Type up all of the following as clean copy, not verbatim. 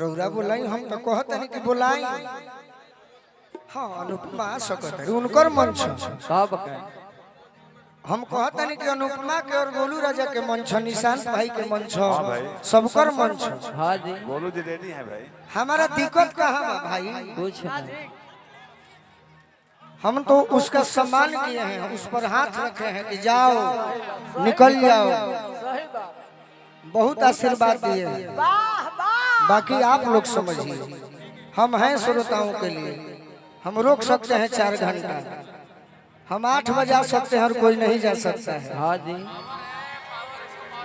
रौरा बोलाई हम तो कहत नहीं कि बोलाई। हाँ अनुपमा सकत है उनकर मंच कब के हम कहत नहीं कि अनुपमा के और गोलू राजा के मंच निशांत भाई के मंच सबकर मंच। हाँ जी गोलू जी रेडी है भाई। हमारा दिक्कत कहाँ बा भाई? कुछ नहीं हम तो उसका सम्मान किए हैं, हम उस पर हाथ रखे हैं कि जाओ निकल जाओ, बहुत आशीर्वाद दिए हैं। बाकी आप लोग समझिए हम हैं श्रोताओं के लिए, हम रोक सकते हैं 4 घंटा, हम 8 बजा सकते हैं और कोई नहीं जा सकता है। हाँ जी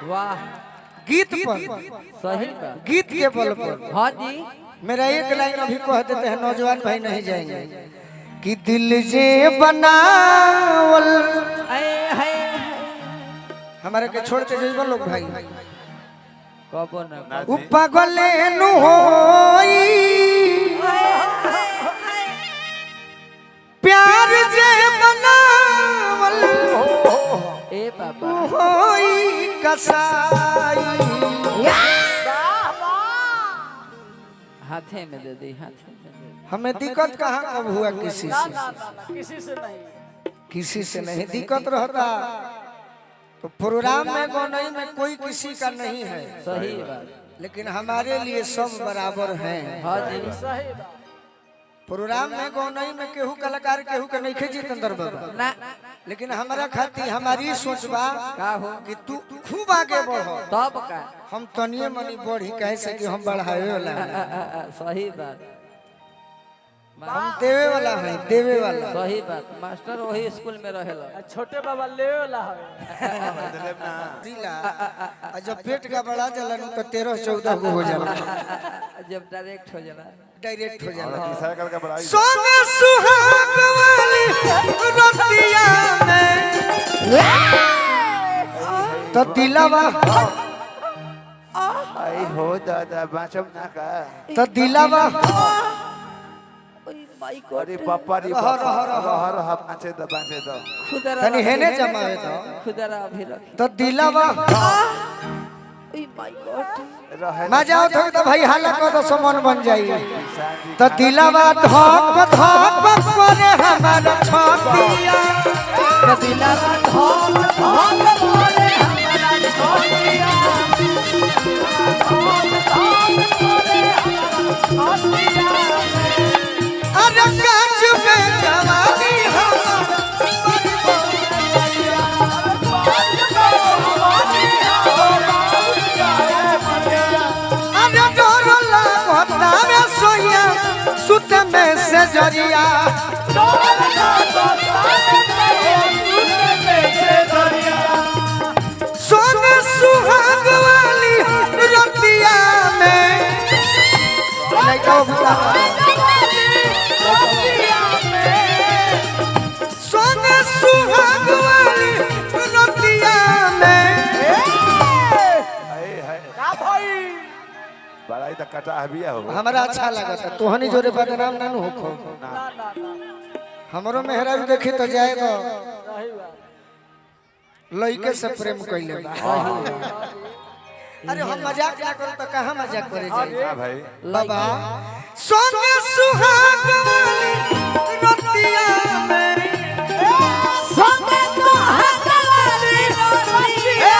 वाह गीत पर सही बात गीत के बल पर हाँ जी मेरा एक लाइन अभी कह देते हैं, नौजवान भाई नहीं जाएंगे कि दिल जे बनावल हमारे के छोड़ के जइबो लोग भाई कब न उ पागले नु होई प्यार जे बनावल ए बाबा होई कसाई। हाथे में दे दी हाथे में दे दी। हमें दिक्कत कहाँ कब हुआ किसी से? किसी से नहीं, किसी से नहीं दिक्कत रहता तो प्रोग्राम में गौनई में कोई किसी का नहीं है, सही बात लेकिन हमारे लिए सब बराबर हैं। हाँ जी सही बात। प्रोग्राम में गौनई में केहू कलाकार केहू के नहीं खेजी जितेंद्र बाबा, ना लेकिन हमारा खातिर हमारी सोच बा का हो कि तू खूब आगे बढ़ो, तब का हम तनिए मनी बढ़ी कहे से कि हम बढ़ावे वाला हैं। सही बात हम देवे वाला है, देवे वाला। सही बात मास्टर वही स्कूल में रहेला छोटे बाबा ले ला दिला जब पेट का बड़ा जाला तो 13-14 को हो जाला, जब डायरेक्ट हो जाला डायरेक्ट हो जाला। तीसरा कल का बड़ाई सोने सुहाग वाली रोटिया में तो दिलावा आई हो दादा बाचम ना का तो दिलावा अरे पापा रे पापा हर हर बाचे दो खुदरा तनी हेने जमावे तो खुदरा अभी रख तो दिलावा ओए माय गॉड रहे मजा उठो तो भाई हाला को तो समान बन जाई। तो दिलावा धक धक करे हमारा छतिया, तो दिलावा धक धक करे हमारा छोटिया अरे कांच में जवानी अरे डोरो लागता रे सोया सुत में से जरिया सोने सुहाग वाली रोटिया में सोने सुहाग वाली रोटिया में का भाई बड़ाई तक कटा हबिया हो हमारा अच्छा लगा था तोहनी जोरे बदनाम ना हो खो ना ना ना हमरो मेहरा भी देखी तो जाएगा सही बात। लइके से प्रेम कइले बा। अरे हम मजाक ना करो तो कहां मजाक करे जाए हां भाई बाबा सोने सुहाग वाली रोटिया में सोने सुहाग वाली रोटिया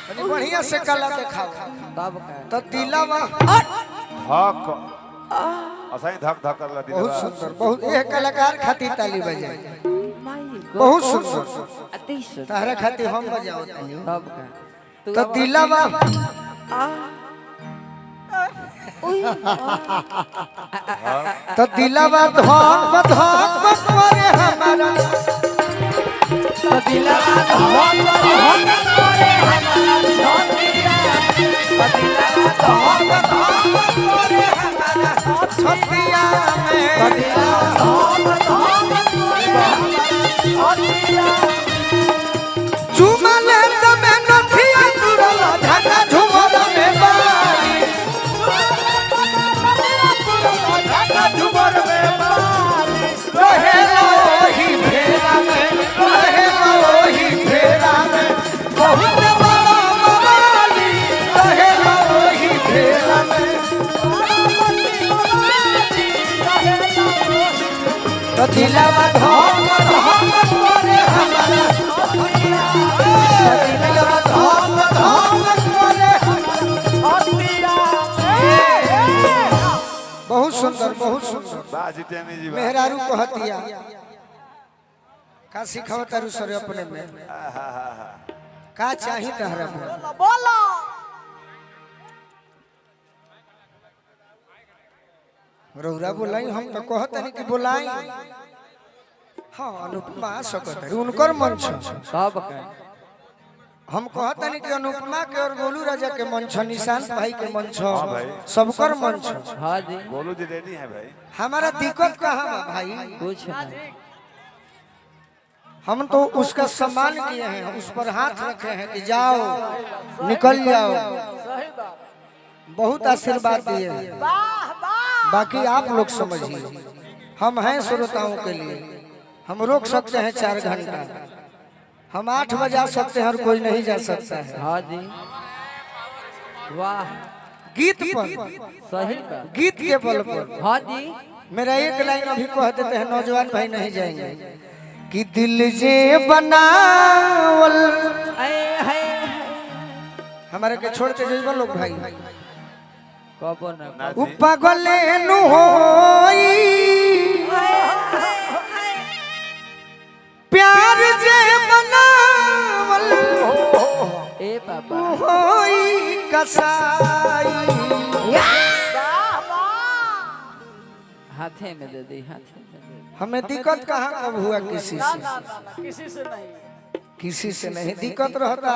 तनी बढ़िया से कला दिखाओ तब का तो दिलावा धक असाई धक धक कर लटी बहुत सुंदर, बहुत ये कलाकार खातिर ताली बजाए, माय बहुत सुंदर। अति सुंदर तारा खातिर हम बजाओ तनी तब का तो दिलावा तो दिलावा धक धक करे हमारा तो दिलावा धक धक करे हमारा छोटिया तो दिलावा धक धक करे हमारा छतिया में तो दिलावा धक धक करे हमारा छोटिया झूमा ले तमे नथिया तुरला ढाका झूमर में बाई ढाका झूमर में बाई रहे ओही फेरा में रहे ओही फेरा में दिलवा धक धक करे हमारा छतिया दिलवा धक धक करे छतिया बहुत सुंदर बहुत सुंदर बाजी टेमी जी मेहरारू कहतिया का सिखाओ तारू सर अपने में का चाही तहरा में बोलो रौरा बोलाई हम तो कहत नहीं कि बोलाई हाँ अनुपमा सकत है उनकर मन छ सब के हम कहत नहीं कि अनुपमा के और गोलू राजा के मन छ निशांत भाई के मन छ हाँ भाई। सबकर मन छ हाँ जी बोलू जी रेडी है भाई हमारा दिक्कत कहाँ बा भाई कुछ नहीं हम तो उसका सम्मान किए हैं हम उस पर हाथ रखे हैं कि जाओ निकल जाओ सही बात बहुत आशीर्वाद दिए हैं। वाह वाह बाकी आप लोग समझिए हम हैं श्रोताओं के लिए हम रोक सकते हैं 4 घंटा हम 8 बजा सकते हैं और कोई नहीं जा सकता है हाँ जी वाह गीत पर सही बात गीत के बल पर हाँ जी मेरा एक लाइन अभी कह देते हैं नौजवान भाई नहीं जाएंगे कि दिल जे बनावल हमारे के छोड़ के जइबो लोग भाई कबो न उ पागले नु होई प्यार जे बनावल ए पापा होई कसाई वाह वाह हाथे में दे दी हाथे में दे दी हमें दिक्कत कहाँ कब हुआ किसी ना से ना ना किसी से नहीं किसी से नहीं दिक्कत रहता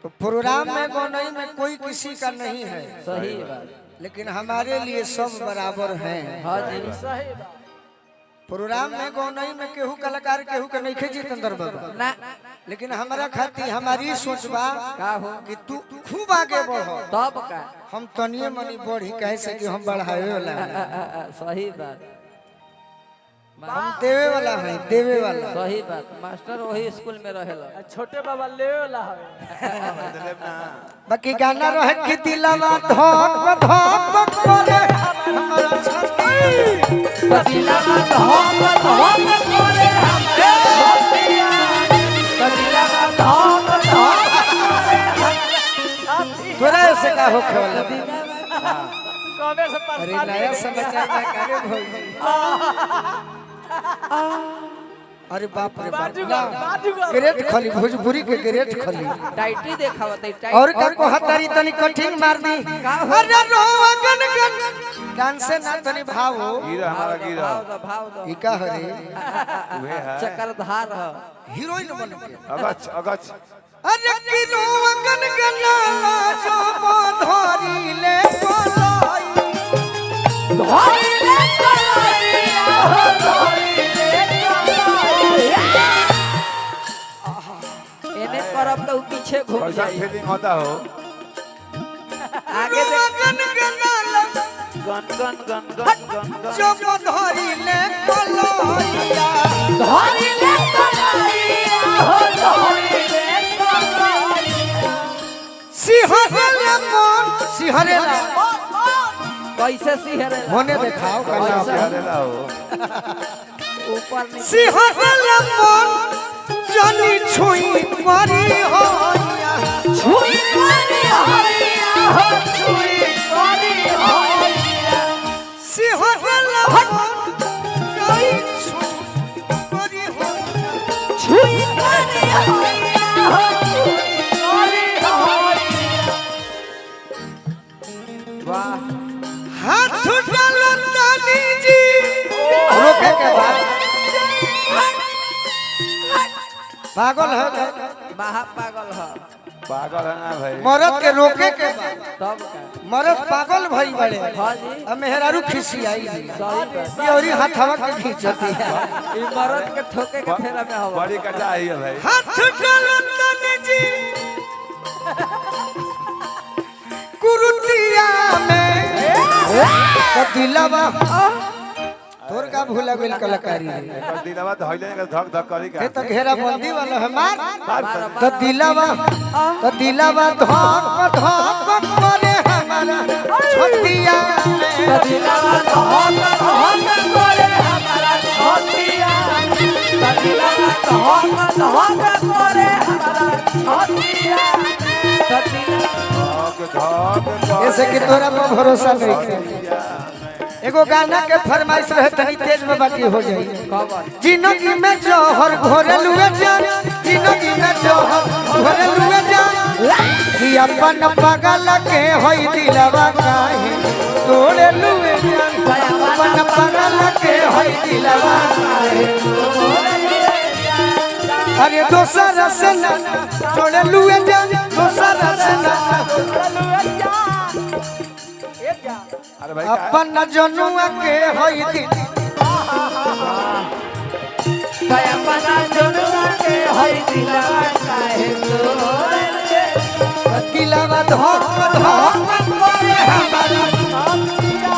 तो प्रोग्राम में गौनई में कोई किसी का नहीं है सही बात लेकिन हमारे लिए सब बराबर हैं हाँ जी सही बात प्रोग्राम में गौनई में केहू कलाकार केहू के नहीं खेजी तंदर बाबा ना लेकिन हमारा खाती हमारी सोच बा का हो कि तू खूब आगे बढ़ो तब का हम तनिए मनी बढ़ी कहे से कि हम बढ़ावे वाला हैं सही बात हम देवे वाला हैं देवे वाला सही बात मास्टर वही स्कूल में रहेला छोटे बाबा ले ला है बाकी गाना रहे कि दिलवा धक धक करे हमारा छाती दिलवा धक धक करे छतिया दिलवा धक धक तोरा से का होखे वाला कबे से अरे परेशान नया समाचार में कारे भौजी अरे बाप रे बाप बाजूगा ग्रेट खली भोजपुरी के ग्रेट खली टाइटी देखावत टाइट और का कहतारी तनी कठिन मार दी अरे रोवा गन गन गान से ना तनी भाव हो गिरा हमारा गिरा भाव दो ई का हरे वे है चक्रधार है हीरोइन बन के अगच अगच अरे की रोवा गन गन जो धरी ले कोलाई धरी ले कलाइया हो धरी ले कलाइया एने करब तो पीछे घूम कैसा जाई फीलिंग होता हो आगे देख गन गन गन गन गन गन गन गन जो धरी ले कोलाइया धरी ले कलाइया हो धरी ले कलाइया सिहरे मन सिहरे कैसे सिहरे होने देखाओ कला करेला हो ऊपर नीचे सिहरे मन जानी छुई परी हो छुई करी हरिया हो छुई करी हरिया सिहरे मन जानी छुई परी हो छुई करी हरिया हो छुई करी हरिया वाह हाथ डालो तानी जी रोके के बाद पागल है क्या? महा पागल है पागल है ना भाई मरद के रोके के बाद तब का मरद पागल भई बड़े हाँ जी अब मेहरारू खिसी आई सही बात ये और हाथवा के खींचती है ई मरद के ठोके के फेरा में हवा बड़ी कटा है भाई हाथ डालो तानी जी कुरुतिया में तो दिलवा तोर का भूला गेल कलाकारी रे एकर दिलवा धइले के धक धक करी ये का तो घेरा बंदी वाला है मार मार तो दिलवा धक धक करे हमारा छतिया में दिलवा धक धक करे हमारा ऐसे कि तोरा पर भरोसा नहीं है। एगो गाना के फरमाइश रहे तनी तेज में बाकी हो जाई। जिंदगी में जोहर घोरल हुए जान, जिंदगी में जोहर घोरल हुए जान, कि अपन पागल के होई दिलवा काहे तोड़े लुए जान, अपन पागल के होई दिलवा काहे। अरे दोसर से ना जोड़े लुए जान, दोसर से ना अरे भाई अपन जनुआ के होई दिल दिलवा धोक धोक करे हमारा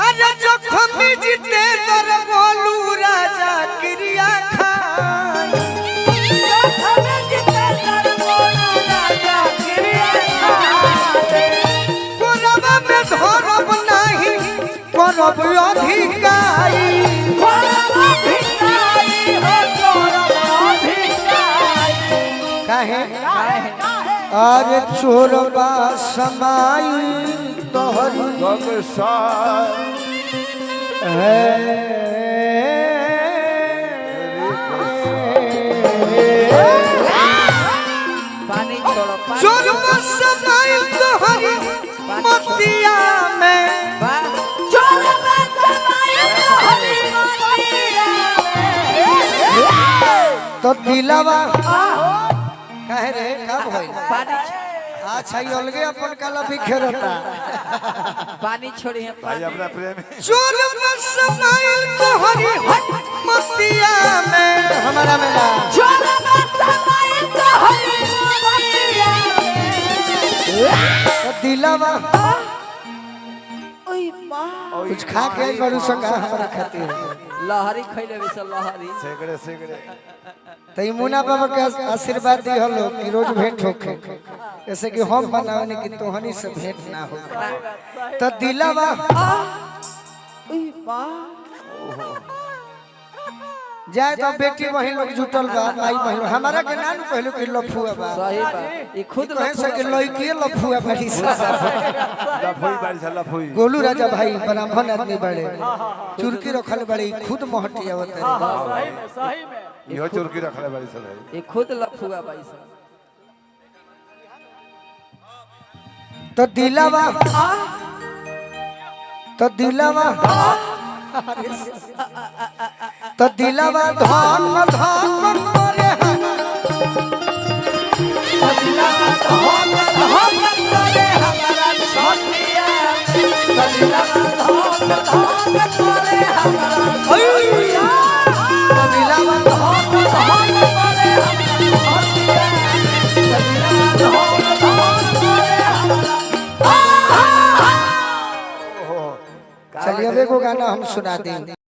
अरे जो खमी जीते दर बोलू राजा क्रिया खान कोरब में धरब नहीं करब अधिकारी काहे अरे चोरबा समाई तोहरी पानी छोड़ो चोरबा समाई तोहरी मोतिया में तो दिलवा काहे रे कब होई अच्छा ये अलगे अपन कला बिखेरता पानी छोड़िए भाई अपना प्रेम चोर समाइल तोहरी मोतिया में हमारा मेला तो दिलवा कुछ खा के बड़ू संगा हमारा खाती है लहरी खैले भी सब लहरी सेकड़े सेकड़े तो मुना बाबा के आशीर्वाद दी हलो कि रोज भेंट होके जैसे कि हम बनावे कि तोहनी से भेंट ना हो तो दिलवा जाए तो बेटी वही लोग जुटल बा माई बहन हमारा के नानू कहलो कि लफुआ बा सही बात ये खुद कहे से कि लइके लफुआ बड़ी सा लफुई बारी से लफुई गोलू राजा भाई ब्राह्मण आदमी बड़े चुरकी रखल बड़ी खुद मोहटी आवत है सही में इहो चुरकी रखले बारी से भाई ये खुद लफुआ भाई साहब तो दिलवा तो दिलवा तो दिलवा धक धक करे चलिए अब एगो गाना हम सुना दें।